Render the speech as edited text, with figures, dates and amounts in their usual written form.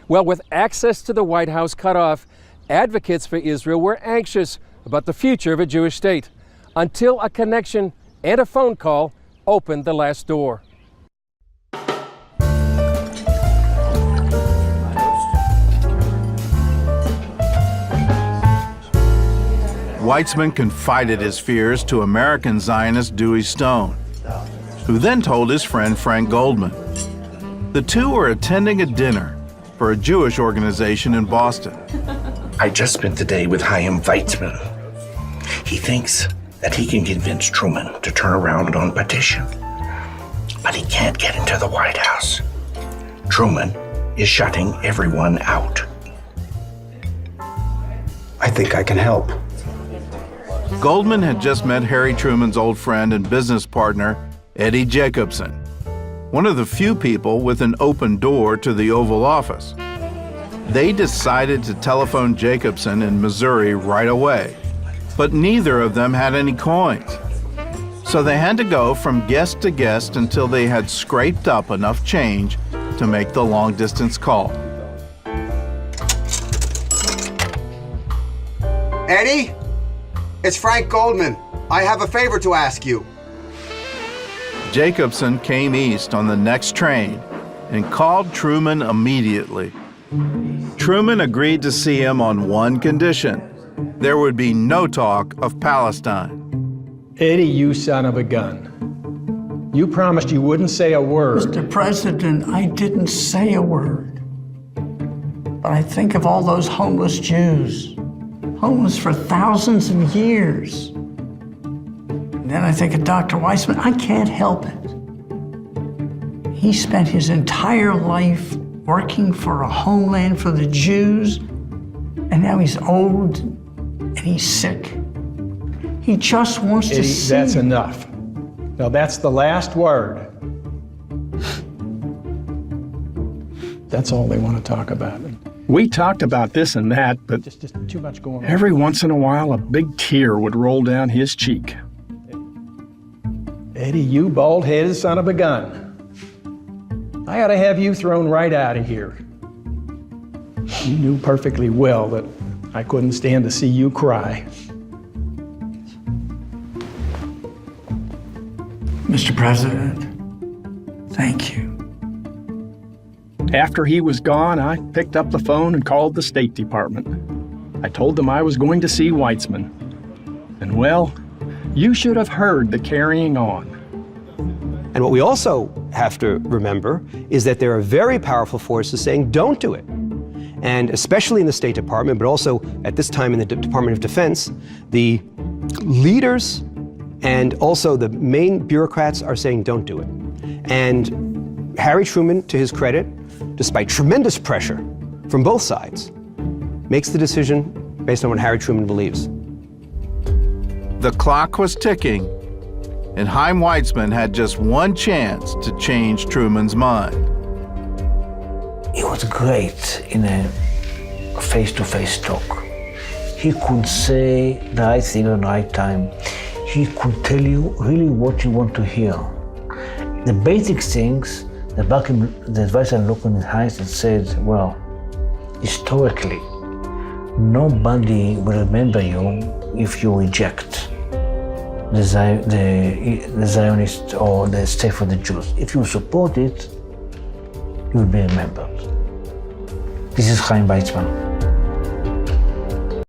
Well, with access to the White House cut off, advocates for Israel were anxious about the future of a Jewish state until a connection and a phone call opened the last door. Weitzman confided his fears to American Zionist Dewey Stone, who then told his friend Frank Goldman. The two were attending a dinner for a Jewish organization in Boston. I just spent the day with Chaim Weitzman. He thinks that he can convince Truman to turn around on petition, but he can't get into the White House. Truman is shutting everyone out. I think I can help. Goldman had just met Harry Truman's old friend and business partner, Eddie Jacobson, one of the few people with an open door to the Oval Office. They decided to telephone Jacobson in Missouri right away, but neither of them had any coins. So they had to go from guest to guest until they had scraped up enough change to make the long-distance call. Eddie? It's Frank Goldman. I have a favor to ask you. Jacobson came east on the next train and called Truman immediately. Truman agreed to see him on one condition: there would be no talk of Palestine. Eddie, you son of a gun. You promised you wouldn't say a word. Mr. President, I didn't say a word. But I think of all those homeless Jews, homeless for thousands of years. And then I think of Dr. Weitzman. I can't help it. He spent his entire life working for a homeland for the Jews, and now he's old and he's sick. He just wants to see. That's enough. Now that's the last word. That's all they want to talk about. We talked about this and that, but Just too much going on. every once in a while a big tear would roll down his cheek. Eddie, you bald-headed son of a gun. I ought to have you thrown right out of here. You knew perfectly well that I couldn't stand to see you cry. Mr. President, thank you. After he was gone, I picked up the phone and called the State Department. I told them I was going to see Weitzman. And well, you should have heard the carrying on. And what we also have to remember is that there are very powerful forces saying, don't do it. And especially in the State Department, but also at this time in the Department of Defense, the leaders and also the main bureaucrats are saying, don't do it. And Harry Truman, to his credit, despite tremendous pressure from both sides, makes the decision based on what Harry Truman believes. The clock was ticking, and Chaim Weitzman had just one chance to change Truman's mind. He was great in a face-to-face talk. He could say the right thing at the right time. He could tell you really what you want to hear. The basic things, the advisor looked in his eyes and said, well, historically, nobody will remember you if you reject the Zionist or the state for the Jews. If you support it, you will be remembered. This is Chaim Weitzman.